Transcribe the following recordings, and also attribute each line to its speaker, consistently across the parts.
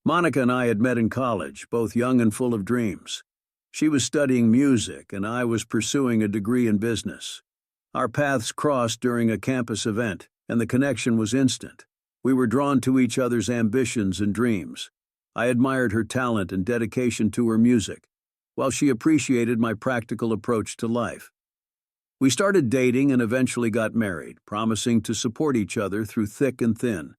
Speaker 1: Monica and I had met in college, both young and full of dreams. She was studying music, and I was pursuing a degree in business. Our paths crossed during a campus event, and the connection was instant. We were drawn to each other's ambitions and dreams. I admired her talent and dedication to her music, while she appreciated my practical approach to life. We started dating and eventually got married, promising to support each other through thick and thin.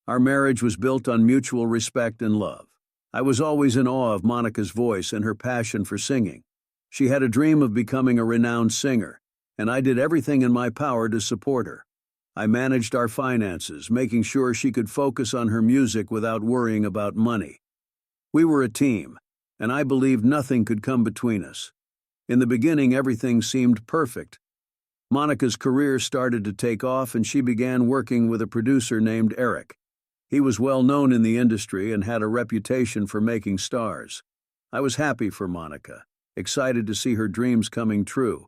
Speaker 1: Our marriage was built on mutual respect and love. I was always in awe of Monica's voice and her passion for singing. She had a dream of becoming a renowned singer, and I did everything in my power to support her. I managed our finances, making sure she could focus on her music without worrying about money. We were a team, and I believed nothing could come between us. In the beginning, everything seemed perfect. Monica's career started to take off, and she began working with a producer named Eric. He was well known in the industry and had a reputation for making stars. I was happy for Monica, excited to see her dreams coming true.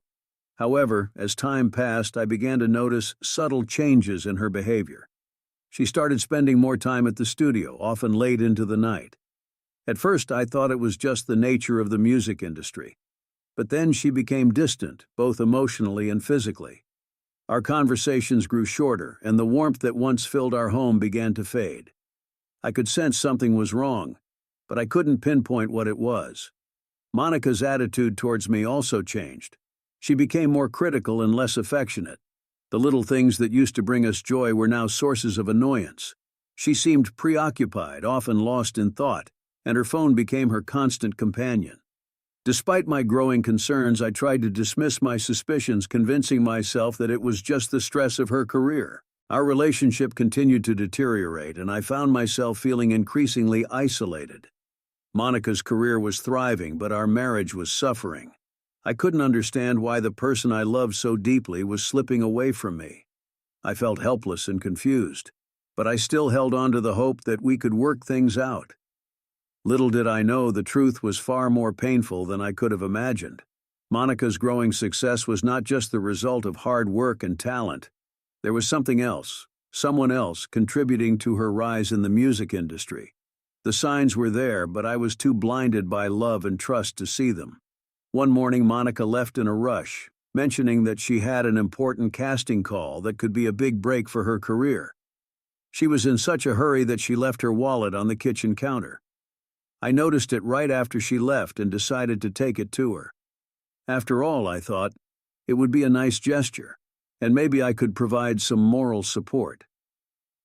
Speaker 1: However, as time passed, I began to notice subtle changes in her behavior. She started spending more time at the studio, often late into the night. At first, I thought it was just the nature of the music industry. But then she became distant, both emotionally and physically. Our conversations grew shorter, and the warmth that once filled our home began to fade. I could sense something was wrong, but I couldn't pinpoint what it was. Monica's attitude towards me also changed. She became more critical and less affectionate. The little things that used to bring us joy were now sources of annoyance. She seemed preoccupied, often lost in thought, and her phone became her constant companion. Despite my growing concerns, I tried to dismiss my suspicions, convincing myself that it was just the stress of her career. Our relationship continued to deteriorate, and I found myself feeling increasingly isolated. Monica's career was thriving, but our marriage was suffering. I couldn't understand why the person I loved so deeply was slipping away from me. I felt helpless and confused, but I still held on to the hope that we could work things out. Little did I know the truth was far more painful than I could have imagined. Monica's growing success was not just the result of hard work and talent. There was something else, someone else contributing to her rise in the music industry. The signs were there, but I was too blinded by love and trust to see them. One morning, Monica left in a rush, mentioning that she had an important casting call that could be a big break for her career. She was in such a hurry that she left her wallet on the kitchen counter. I noticed it right after she left and decided to take it to her. After all, I thought, it would be a nice gesture, and maybe I could provide some moral support.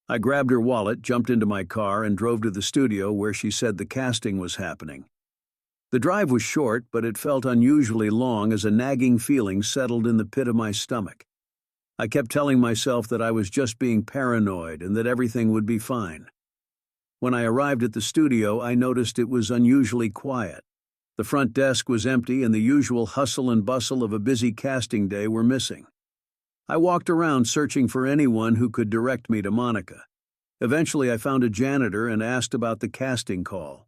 Speaker 1: I grabbed her wallet, jumped into my car, and drove to the studio where she said the casting was happening. The drive was short, but it felt unusually long as a nagging feeling settled in the pit of my stomach. I kept telling myself that I was just being paranoid and that everything would be fine. When I arrived at the studio, I noticed it was unusually quiet. The front desk was empty, and the usual hustle and bustle of a busy casting day were missing. I walked around searching for anyone who could direct me to Monica. Eventually, I found a janitor and asked about the casting call.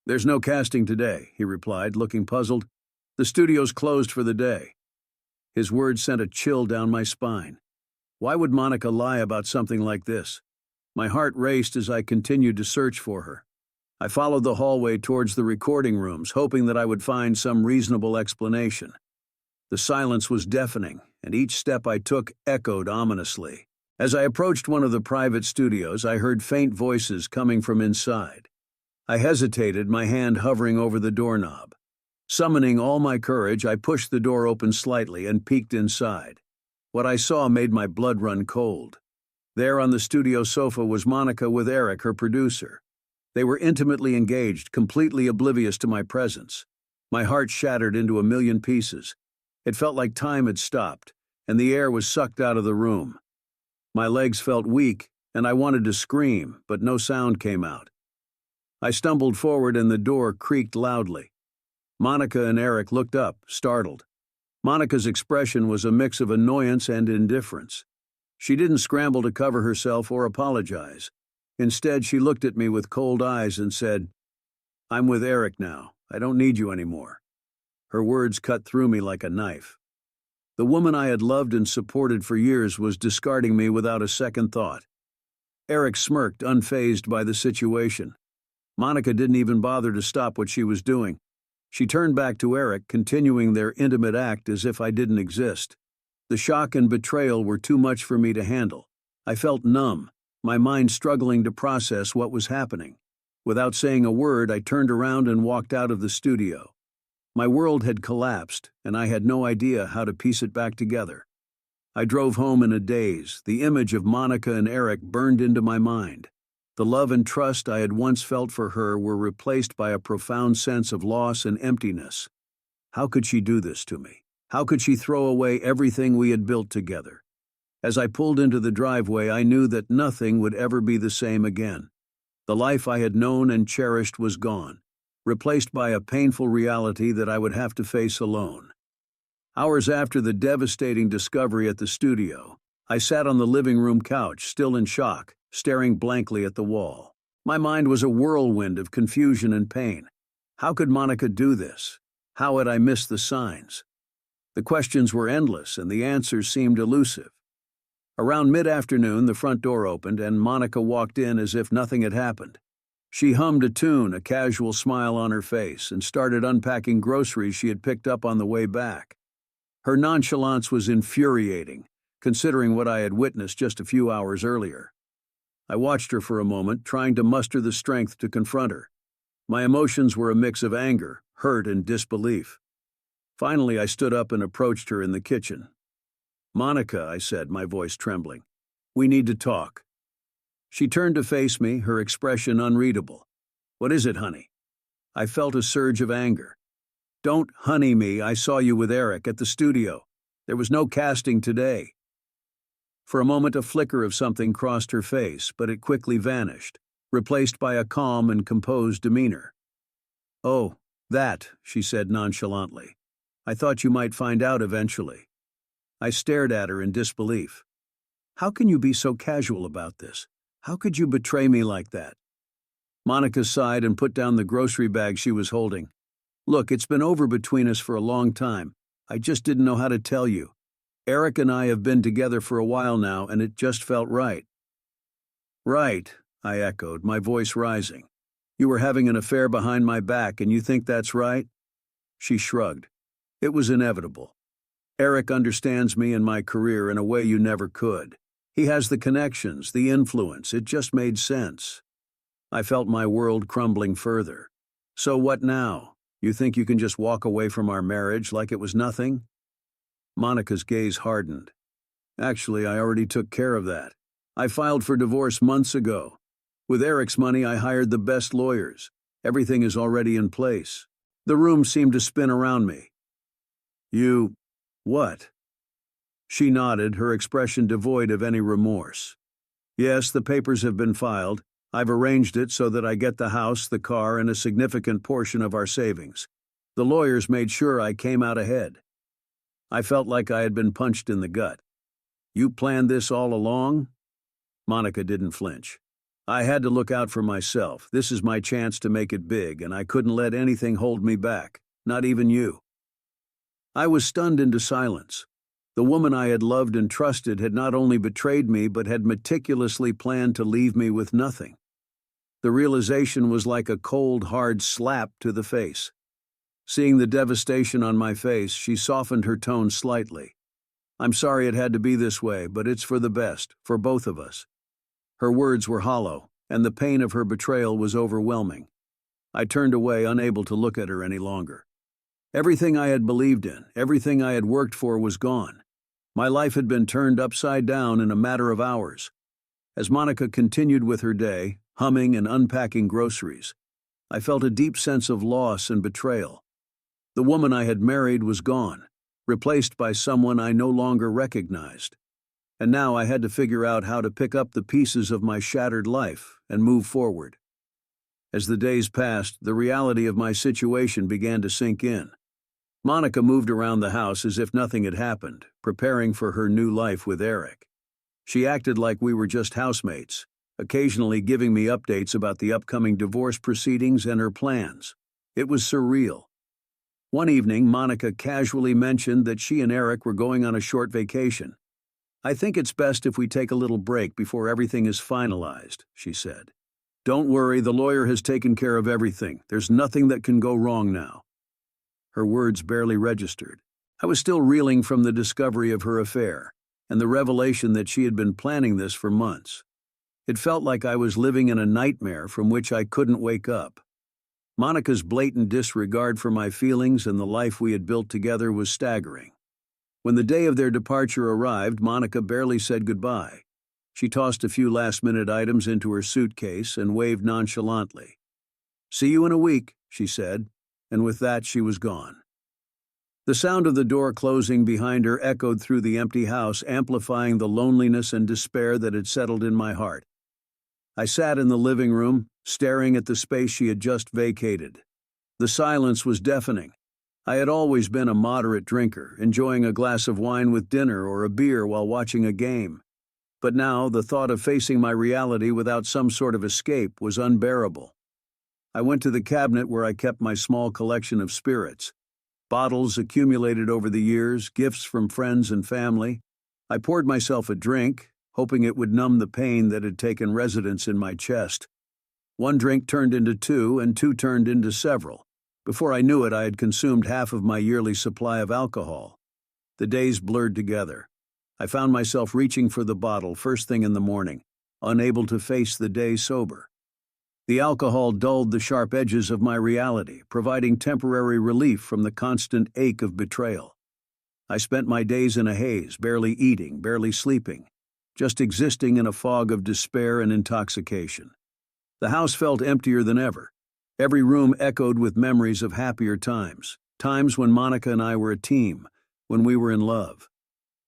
Speaker 1: "There's no casting today," he replied, looking puzzled. "The studio's closed for the day." His words sent a chill down my spine. Why would Monica lie about something like this? My heart raced as I continued to search for her. I followed the hallway towards the recording rooms, hoping that I would find some reasonable explanation. The silence was deafening, and each step I took echoed ominously. As I approached one of the private studios, I heard faint voices coming from inside. I hesitated, my hand hovering over the doorknob. Summoning all my courage, I pushed the door open slightly and peeked inside. What I saw made my blood run cold. There on the studio sofa was Monica with Eric, her producer. They were intimately engaged, completely oblivious to my presence. My heart shattered into a million pieces. It felt like time had stopped, and the air was sucked out of the room. My legs felt weak, and I wanted to scream, but no sound came out. I stumbled forward, and the door creaked loudly. Monica and Eric looked up, startled. Monica's expression was a mix of annoyance and indifference. She didn't scramble to cover herself or apologize. Instead, she looked at me with cold eyes and said, "I'm with Eric now. I don't need you anymore." Her words cut through me like a knife. The woman I had loved and supported for years was discarding me without a second thought. Eric smirked, unfazed by the situation. Monica didn't even bother to stop what she was doing. She turned back to Eric, continuing their intimate act as if I didn't exist. The shock and betrayal were too much for me to handle. I felt numb, my mind struggling to process what was happening. Without saying a word, I turned around and walked out of the studio. My world had collapsed, and I had no idea how to piece it back together. I drove home in a daze. The image of Monica and Eric burned into my mind. The love and trust I had once felt for her were replaced by a profound sense of loss and emptiness. How could she do this to me? How could she throw away everything we had built together? As I pulled into the driveway, I knew that nothing would ever be the same again. The life I had known and cherished was gone, replaced by a painful reality that I would have to face alone. Hours after the devastating discovery at the studio, I sat on the living room couch, still in shock, staring blankly at the wall. My mind was a whirlwind of confusion and pain. How could Monica do this? How had I missed the signs? The questions were endless, and the answers seemed elusive. Around mid-afternoon, the front door opened, and Monica walked in as if nothing had happened. She hummed a tune, a casual smile on her face, and started unpacking groceries she had picked up on the way back. Her nonchalance was infuriating, considering what I had witnessed just a few hours earlier. I watched her for a moment, trying to muster the strength to confront her. My emotions were a mix of anger, hurt, and disbelief. Finally, I stood up and approached her in the kitchen. "Monica," I said, my voice trembling, "we need to talk." She turned to face me, her expression unreadable. "What is it, honey?" I felt a surge of anger. "Don't honey me, I saw you with Eric at the studio. There was no casting today." For a moment a flicker of something crossed her face, but it quickly vanished, replaced by a calm and composed demeanor. "Oh, that," she said nonchalantly. "I thought you might find out eventually." I stared at her in disbelief. "How can you be so casual about this? How could you betray me like that?" Monica sighed and put down the grocery bag she was holding. "Look, it's been over between us for a long time. I just didn't know how to tell you. Eric and I have been together for a while now, and it just felt right." "Right," I echoed, my voice rising. "You were having an affair behind my back, and you think that's right?" She shrugged. "It was inevitable. Eric understands me and my career in a way you never could. He has the connections, the influence. It just made sense." I felt my world crumbling further. "So what now? You think you can just walk away from our marriage like it was nothing?" Monica's gaze hardened. "Actually, I already took care of that. I filed for divorce months ago. With Eric's money, I hired the best lawyers. Everything is already in place." The room seemed to spin around me. "You... what?" She nodded, her expression devoid of any remorse. "Yes, the papers have been filed. I've arranged it so that I get the house, the car, and a significant portion of our savings. The lawyers made sure I came out ahead." I felt like I had been punched in the gut. "You planned this all along?" Monica didn't flinch. "I had to look out for myself. This is my chance to make it big, and I couldn't let anything hold me back, not even you." I was stunned into silence. The woman I had loved and trusted had not only betrayed me but had meticulously planned to leave me with nothing. The realization was like a cold, hard slap to the face. Seeing the devastation on my face, she softened her tone slightly. "I'm sorry it had to be this way, but it's for the best, for both of us." Her words were hollow, and the pain of her betrayal was overwhelming. I turned away, unable to look at her any longer. Everything I had believed in, everything I had worked for was gone. My life had been turned upside down in a matter of hours. As Monica continued with her day, humming and unpacking groceries, I felt a deep sense of loss and betrayal. The woman I had married was gone, replaced by someone I no longer recognized. And now I had to figure out how to pick up the pieces of my shattered life and move forward. As the days passed, the reality of my situation began to sink in. Monica moved around the house as if nothing had happened, preparing for her new life with Eric. She acted like we were just housemates, occasionally giving me updates about the upcoming divorce proceedings and her plans. It was surreal. One evening, Monica casually mentioned that she and Eric were going on a short vacation. "I think it's best if we take a little break before everything is finalized," she said. Don't worry, the lawyer has taken care of everything. There's nothing that can go wrong now. Her words barely registered. I was still reeling from the discovery of her affair, and the revelation that she had been planning this for months. It felt like I was living in a nightmare from which I couldn't wake up. Monica's blatant disregard for my feelings and the life we had built together was staggering. When the day of their departure arrived, Monica barely said goodbye. She tossed a few last-minute items into her suitcase and waved nonchalantly. "See you in a week," she said, and with that she was gone. The sound of the door closing behind her echoed through the empty house, amplifying the loneliness and despair that had settled in my heart. I sat in the living room, staring at the space she had just vacated. The silence was deafening. I had always been a moderate drinker, enjoying a glass of wine with dinner or a beer while watching a game. But now, the thought of facing my reality without some sort of escape was unbearable. I went to the cabinet where I kept my small collection of spirits. Bottles accumulated over the years, gifts from friends and family. I poured myself a drink, hoping it would numb the pain that had taken residence in my chest. One drink turned into two, and two turned into several. Before I knew it, I had consumed half of my yearly supply of alcohol. The days blurred together. I found myself reaching for the bottle first thing in the morning, unable to face the day sober. The alcohol dulled the sharp edges of my reality, providing temporary relief from the constant ache of betrayal. I spent my days in a haze, barely eating, barely sleeping, just existing in a fog of despair and intoxication. The house felt emptier than ever. Every room echoed with memories of happier times, times when Monica and I were a team, when we were in love.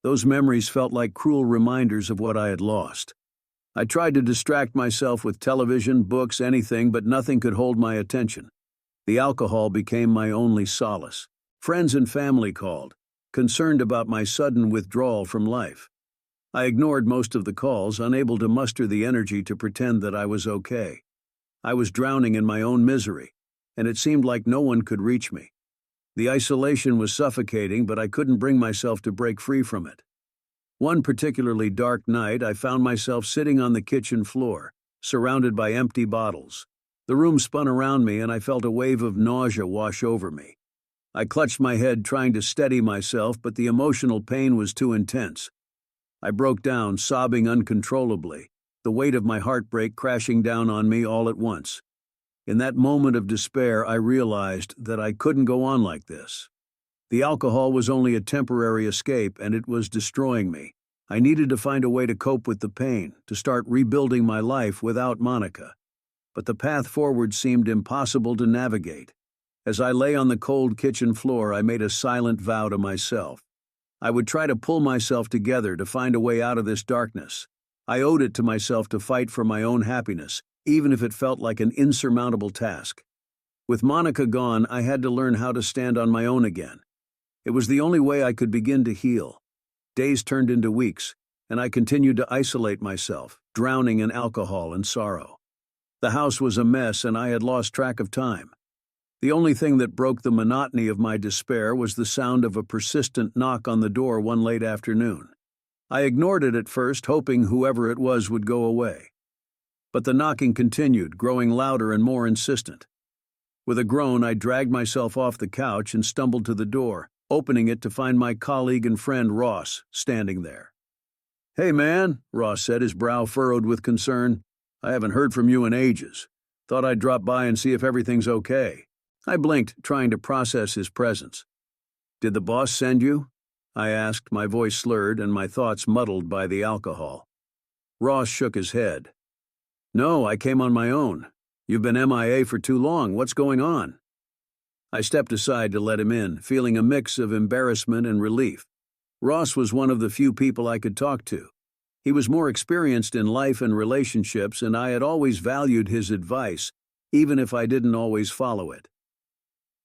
Speaker 1: Those memories felt like cruel reminders of what I had lost. I tried to distract myself with television, books, anything, but nothing could hold my attention. The alcohol became my only solace. Friends and family called, concerned about my sudden withdrawal from life. I ignored most of the calls, unable to muster the energy to pretend that I was okay. I was drowning in my own misery, and it seemed like no one could reach me. The isolation was suffocating, but I couldn't bring myself to break free from it. One particularly dark night, I found myself sitting on the kitchen floor, surrounded by empty bottles. The room spun around me, and I felt a wave of nausea wash over me. I clutched my head, trying to steady myself, but the emotional pain was too intense. I broke down, sobbing uncontrollably, the weight of my heartbreak crashing down on me all at once. In that moment of despair, I realized that I couldn't go on like this. The alcohol was only a temporary escape, and it was destroying me. I needed to find a way to cope with the pain, to start rebuilding my life without Monica. But the path forward seemed impossible to navigate. As I lay on the cold kitchen floor, I made a silent vow to myself. I would try to pull myself together to find a way out of this darkness. I owed it to myself to fight for my own happiness, even if it felt like an insurmountable task. With Monica gone, I had to learn how to stand on my own again. It was the only way I could begin to heal. Days turned into weeks, and I continued to isolate myself, drowning in alcohol and sorrow. The house was a mess, and I had lost track of time. The only thing that broke the monotony of my despair was the sound of a persistent knock on the door one late afternoon. I ignored it at first, hoping whoever it was would go away. But the knocking continued, growing louder and more insistent. With a groan, I dragged myself off the couch and stumbled to the door, opening it to find my colleague and friend Ross standing there. "Hey, man," Ross said, his brow furrowed with concern. "I haven't heard from you in ages. Thought I'd drop by and see if everything's okay." I blinked, trying to process his presence. "Did the boss send you?" I asked, my voice slurred and my thoughts muddled by the alcohol. Ross shook his head. "No, I came on my own. You've been MIA for too long. What's going on?" I stepped aside to let him in, feeling a mix of embarrassment and relief. Ross was one of the few people I could talk to. He was more experienced in life and relationships, and I had always valued his advice, even if I didn't always follow it.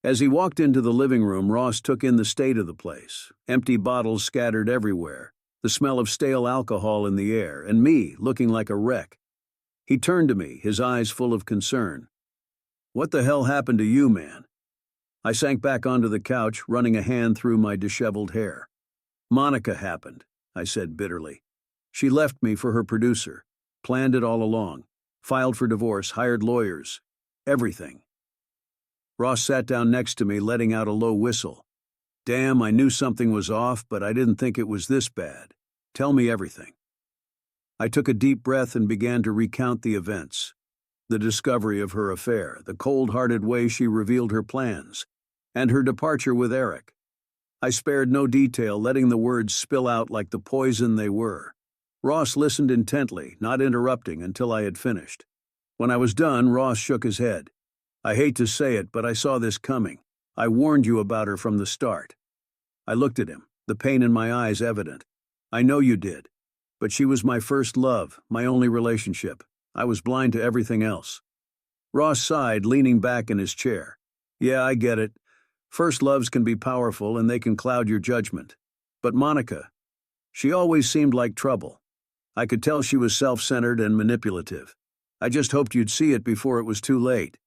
Speaker 1: As he walked into the living room, Ross took in the state of the place. Empty bottles scattered everywhere, the smell of stale alcohol in the air, and me looking like a wreck. He turned to me, his eyes full of concern. "What the hell happened to you, man?" I sank back onto the couch, running a hand through my disheveled hair. "Monica happened," I said bitterly. "She left me for her producer. Planned it all along. Filed for divorce, hired lawyers. Everything. Ross sat down next to me, letting out a low whistle. Damn, I knew something was off, but I didn't think it was this bad. Tell me everything. I took a deep breath and began to recount the events. The discovery of her affair, the cold-hearted way she revealed her plans, and her departure with Eric. I spared no detail, letting the words spill out like the poison they were. Ross listened intently, not interrupting until I had finished. When I was done, Ross shook his head. I hate to say it, but I saw this coming. I warned you about her from the start. I looked at him, the pain in my eyes evident. I know you did. But she was my first love, my only relationship. I was blind to everything else. Ross sighed, leaning back in his chair. Yeah, I get it. First loves can be powerful and they can cloud your judgment. But Monica, she always seemed like trouble. I could tell she was self-centered and manipulative. I just hoped you'd see it before it was too late.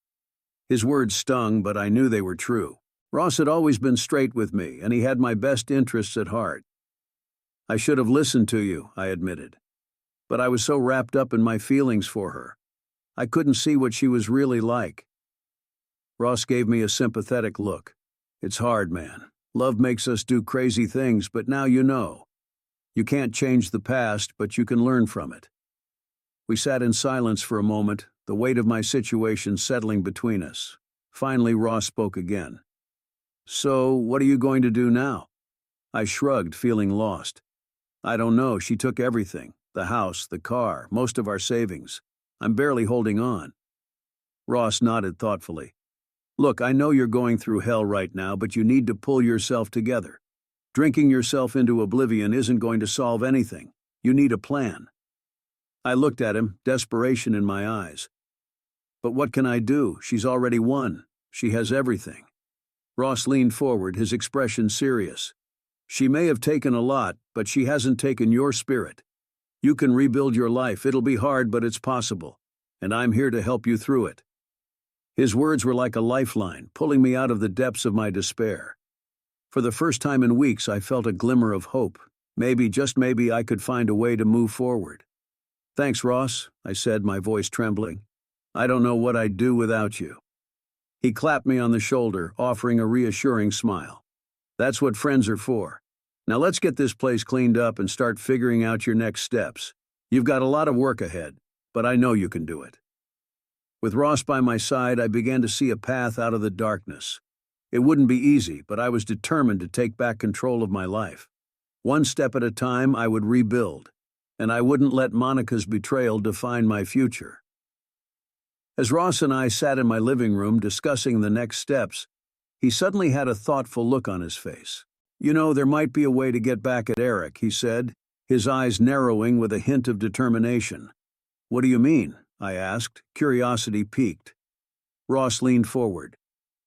Speaker 1: His words stung, but I knew they were true. Ross had always been straight with me, and he had my best interests at heart. I should have listened to you, I admitted. But I was so wrapped up in my feelings for her. I couldn't see what she was really like. Ross gave me a sympathetic look. It's hard, man. Love makes us do crazy things, but now you know. You can't change the past, but you can learn from it. We sat in silence for a moment, the weight of my situation settling between us. Finally, Ross spoke again. So, what are you going to do now? I shrugged, feeling lost. I don't know, she took everything. The house, the car, most of our savings. I'm barely holding on. Ross nodded thoughtfully. Look, I know you're going through hell right now, but you need to pull yourself together. Drinking yourself into oblivion isn't going to solve anything. You need a plan. I looked at him, desperation in my eyes. But what can I do? She's already won. She has everything. Ross leaned forward, his expression serious. She may have taken a lot, but she hasn't taken your spirit. You can rebuild your life. It'll be hard, but it's possible. And I'm here to help you through it. His words were like a lifeline, pulling me out of the depths of my despair. For the first time in weeks, I felt a glimmer of hope. Maybe, just maybe, I could find a way to move forward. Thanks, Ross, I said, my voice trembling. I don't know what I'd do without you. He clapped me on the shoulder, offering a reassuring smile. That's what friends are for. Now let's get this place cleaned up and start figuring out your next steps. You've got a lot of work ahead, but I know you can do it. With Ross by my side, I began to see a path out of the darkness. It wouldn't be easy, but I was determined to take back control of my life. One step at a time, I would rebuild, and I wouldn't let Monica's betrayal define my future. As Ross and I sat in my living room discussing the next steps, he suddenly had a thoughtful look on his face. You know, there might be a way to get back at Eric, he said, his eyes narrowing with a hint of determination. What do you mean? I asked, curiosity piqued. Ross leaned forward.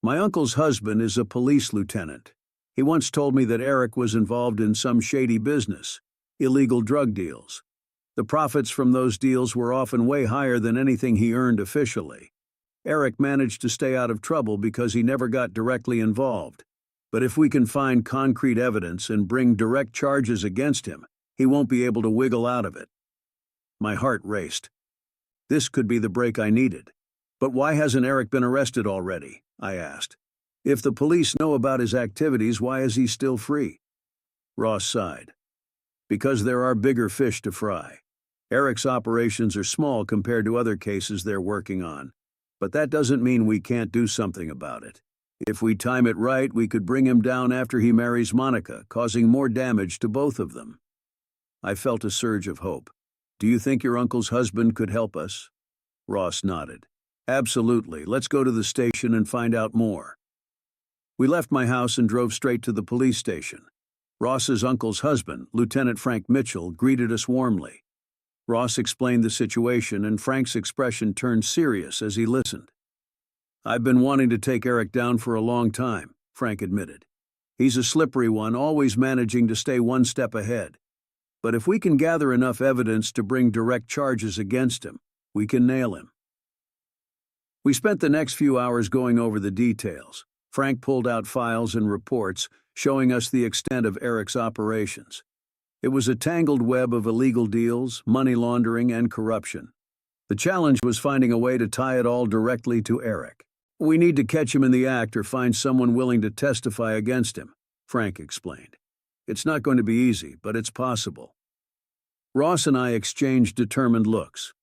Speaker 1: My uncle's husband is a police lieutenant. He once told me that Eric was involved in some shady business, illegal drug deals. The profits from those deals were often way higher than anything he earned officially. Eric managed to stay out of trouble because he never got directly involved. But if we can find concrete evidence and bring direct charges against him, he won't be able to wiggle out of it. My heart raced. This could be the break I needed. But why hasn't Eric been arrested already? I asked. If the police know about his activities, why is he still free? Ross sighed. Because there are bigger fish to fry. Eric's operations are small compared to other cases they're working on. But that doesn't mean we can't do something about it. If we time it right, we could bring him down after he marries Monica, causing more damage to both of them. I felt a surge of hope. Do you think your uncle's husband could help us? Ross nodded. Absolutely. Let's go to the station and find out more. We left my house and drove straight to the police station. Ross's uncle's husband, Lieutenant Frank Mitchell, greeted us warmly. Ross explained the situation, and Frank's expression turned serious as he listened. I've been wanting to take Eric down for a long time, Frank admitted. He's a slippery one, always managing to stay one step ahead. But if we can gather enough evidence to bring direct charges against him, we can nail him. We spent the next few hours going over the details. Frank pulled out files and reports, showing us the extent of Eric's operations. It was a tangled web of illegal deals, money laundering, and corruption. The challenge was finding a way to tie it all directly to Eric. "We need to catch him in the act or find someone willing to testify against him," Frank explained. "It's not going to be easy, but it's possible." Ross and I exchanged determined looks.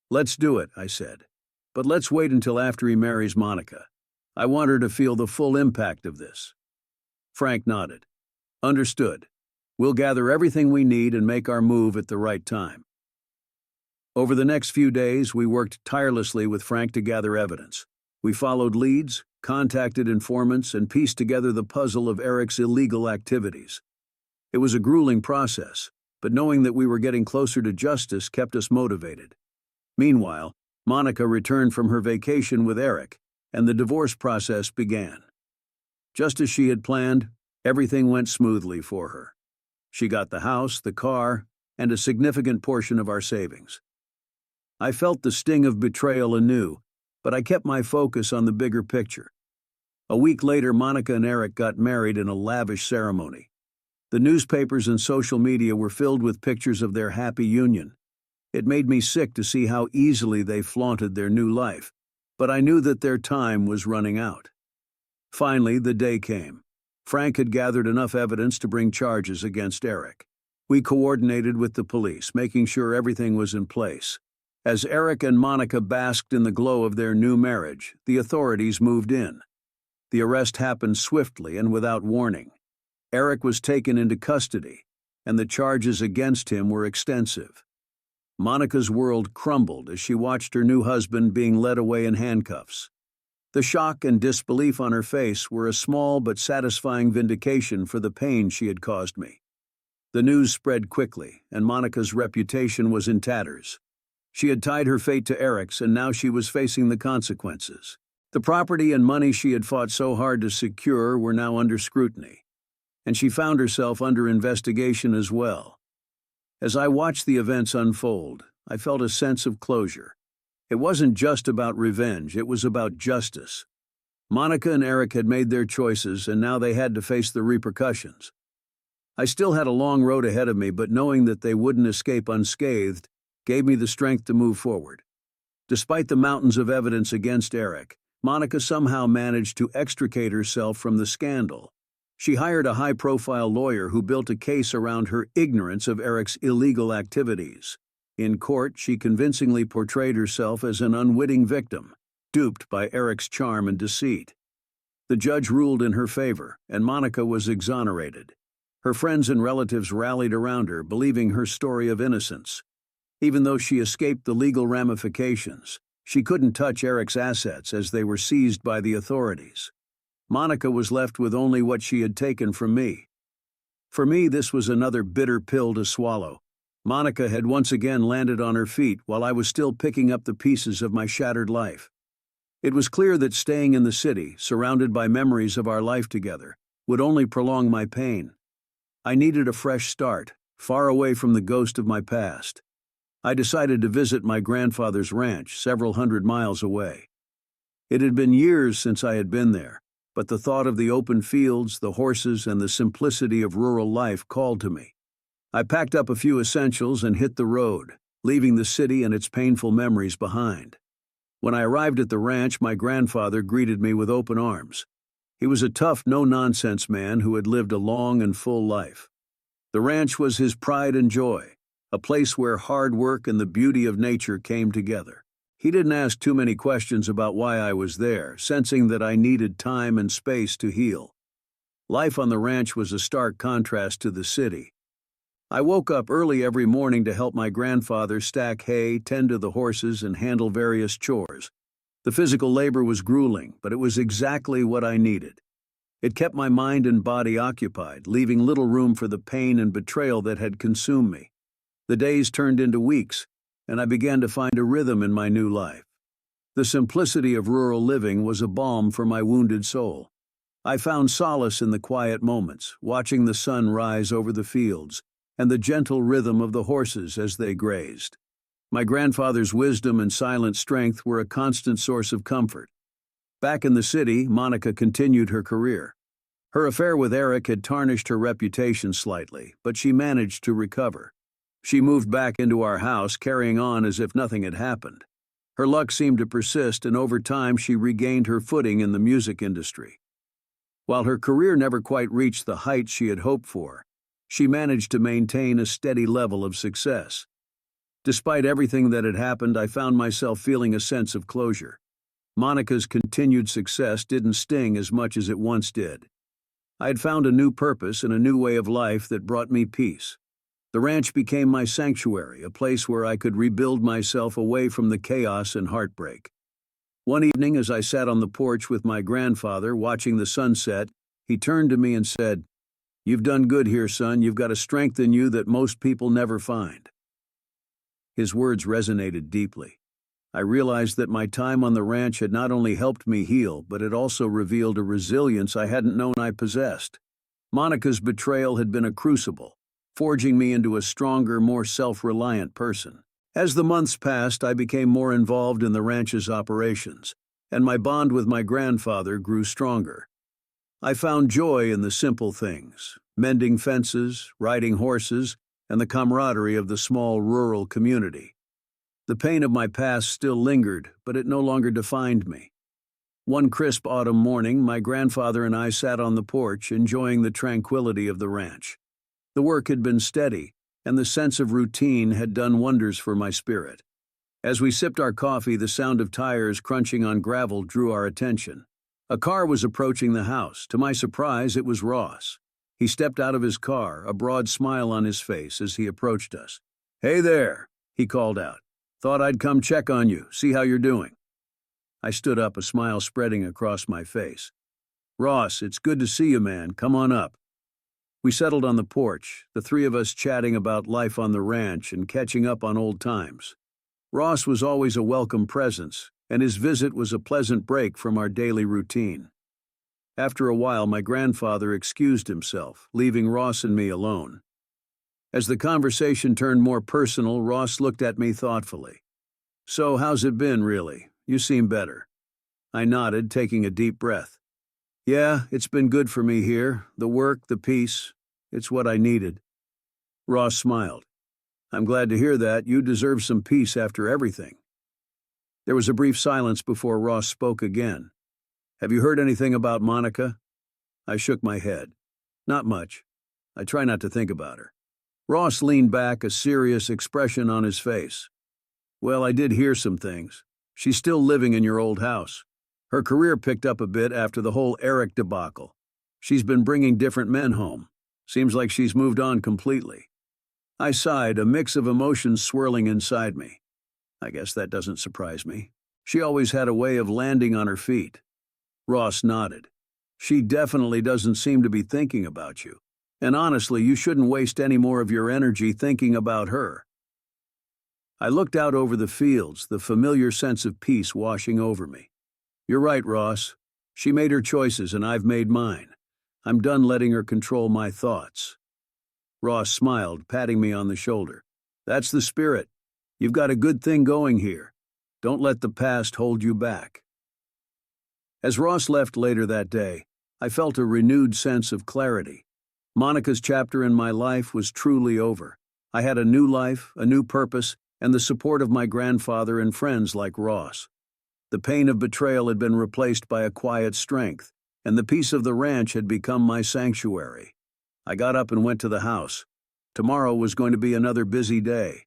Speaker 1: "Let's do it," I said. "But let's wait until after he marries Monica. I want her to feel the full impact of this." Frank nodded. "Understood. We'll gather everything we need and make our move at the right time." Over the next few days, we worked tirelessly with Frank to gather evidence. We followed leads, contacted informants, and pieced together the puzzle of Eric's illegal activities. It was a grueling process, but knowing that we were getting closer to justice kept us motivated. Meanwhile, Monica returned from her vacation with Eric, and the divorce process began. Just as she had planned, everything went smoothly for her. She got the house, the car, and a significant portion of our savings. I felt the sting of betrayal anew, but I kept my focus on the bigger picture. A week later, Monica and Eric got married in a lavish ceremony. The newspapers and social media were filled with pictures of their happy union. It made me sick to see how easily they flaunted their new life, but I knew that their time was running out. Finally, the day came. Frank had gathered enough evidence to bring charges against Eric. We coordinated with the police, making sure everything was in place. As Eric and Monica basked in the glow of their new marriage, the authorities moved in. The arrest happened swiftly and without warning. Eric was taken into custody, and the charges against him were extensive. Monica's world crumbled as she watched her new husband being led away in handcuffs. The shock and disbelief on her face were a small but satisfying vindication for the pain she had caused me. The news spread quickly, and Monica's reputation was in tatters. She had tied her fate to Eric's, and now she was facing the consequences. The property and money she had fought so hard to secure were now under scrutiny, and she found herself under investigation as well. As I watched the events unfold, I felt a sense of closure. It wasn't just about revenge, it was about justice. Monica and Eric had made their choices, and now they had to face the repercussions. I still had a long road ahead of me, but knowing that they wouldn't escape unscathed gave me the strength to move forward. Despite the mountains of evidence against Eric, Monica somehow managed to extricate herself from the scandal. She hired a high-profile lawyer who built a case around her ignorance of Eric's illegal activities. In court, she convincingly portrayed herself as an unwitting victim, duped by Eric's charm and deceit. The judge ruled in her favor, and Monica was exonerated. Her friends and relatives rallied around her, believing her story of innocence. Even though she escaped the legal ramifications, she couldn't touch Eric's assets as they were seized by the authorities. Monica was left with only what she had taken from me. For me, this was another bitter pill to swallow. Monica had once again landed on her feet while I was still picking up the pieces of my shattered life. It was clear that staying in the city, surrounded by memories of our life together, would only prolong my pain. I needed a fresh start, far away from the ghost of my past. I decided to visit my grandfather's ranch several hundred miles away. It had been years since I had been there, but the thought of the open fields, the horses, and the simplicity of rural life called to me. I packed up a few essentials and hit the road, leaving the city and its painful memories behind. When I arrived at the ranch, my grandfather greeted me with open arms. He was a tough, no-nonsense man who had lived a long and full life. The ranch was his pride and joy, a place where hard work and the beauty of nature came together. He didn't ask too many questions about why I was there, sensing that I needed time and space to heal. Life on the ranch was a stark contrast to the city. I woke up early every morning to help my grandfather stack hay, tend to the horses, and handle various chores. The physical labor was grueling, but it was exactly what I needed. It kept my mind and body occupied, leaving little room for the pain and betrayal that had consumed me. The days turned into weeks, and I began to find a rhythm in my new life. The simplicity of rural living was a balm for my wounded soul. I found solace in the quiet moments, watching the sun rise over the fields, and the gentle rhythm of the horses as they grazed. My grandfather's wisdom and silent strength were a constant source of comfort. Back in the city, Monica continued her career. Her affair with Eric had tarnished her reputation slightly, but she managed to recover. She moved back into our house, carrying on as if nothing had happened. Her luck seemed to persist, and over time she regained her footing in the music industry. While her career never quite reached the heights she had hoped for, she managed to maintain a steady level of success. Despite everything that had happened, I found myself feeling a sense of closure. Monica's continued success didn't sting as much as it once did. I had found a new purpose and a new way of life that brought me peace. The ranch became my sanctuary, a place where I could rebuild myself away from the chaos and heartbreak. One evening, as I sat on the porch with my grandfather watching the sunset, he turned to me and said, "You've done good here, son. You've got a strength in you that most people never find." His words resonated deeply. I realized that my time on the ranch had not only helped me heal, but it also revealed a resilience I hadn't known I possessed. Monica's betrayal had been a crucible, forging me into a stronger, more self-reliant person. As the months passed, I became more involved in the ranch's operations, and my bond with my grandfather grew stronger. I found joy in the simple things: mending fences, riding horses, and the camaraderie of the small rural community. The pain of my past still lingered, but it no longer defined me. One crisp autumn morning, my grandfather and I sat on the porch, enjoying the tranquility of the ranch. The work had been steady, and the sense of routine had done wonders for my spirit. As we sipped our coffee, the sound of tires crunching on gravel drew our attention. A car was approaching the house. To my surprise, it was Ross. He stepped out of his car, a broad smile on his face as he approached us. "Hey there," he called out. "Thought I'd come check on you, see how you're doing." I stood up, a smile spreading across my face. "Ross, it's good to see you, man. Come on up." We settled on the porch, the three of us chatting about life on the ranch and catching up on old times. Ross was always a welcome presence, and his visit was a pleasant break from our daily routine. After a while, my grandfather excused himself, leaving Ross and me alone. As the conversation turned more personal, Ross looked at me thoughtfully. "So, how's it been, really? You seem better." I nodded, taking a deep breath. "Yeah, it's been good for me here. The work, the peace. It's what I needed." Ross smiled. "I'm glad to hear that. You deserve some peace after everything." There was a brief silence before Ross spoke again. "Have you heard anything about Monica?" I shook my head. "Not much. I try not to think about her." Ross leaned back, a serious expression on his face. "Well, I did hear some things. She's still living in your old house. Her career picked up a bit after the whole Eric debacle. She's been bringing different men home. Seems like she's moved on completely." I sighed, a mix of emotions swirling inside me. I guess that doesn't surprise me. She always had a way of landing on her feet. Ross nodded. "She definitely doesn't seem to be thinking about you. And honestly, you shouldn't waste any more of your energy thinking about her." I looked out over the fields, the familiar sense of peace washing over me. "You're right, Ross. She made her choices and I've made mine. I'm done letting her control my thoughts." Ross smiled, patting me on the shoulder. "That's the spirit. You've got a good thing going here. Don't let the past hold you back." As Ross left later that day, I felt a renewed sense of clarity. Monica's chapter in my life was truly over. I had a new life, a new purpose, and the support of my grandfather and friends like Ross. The pain of betrayal had been replaced by a quiet strength, and the peace of the ranch had become my sanctuary. I got up and went to the house. Tomorrow was going to be another busy day.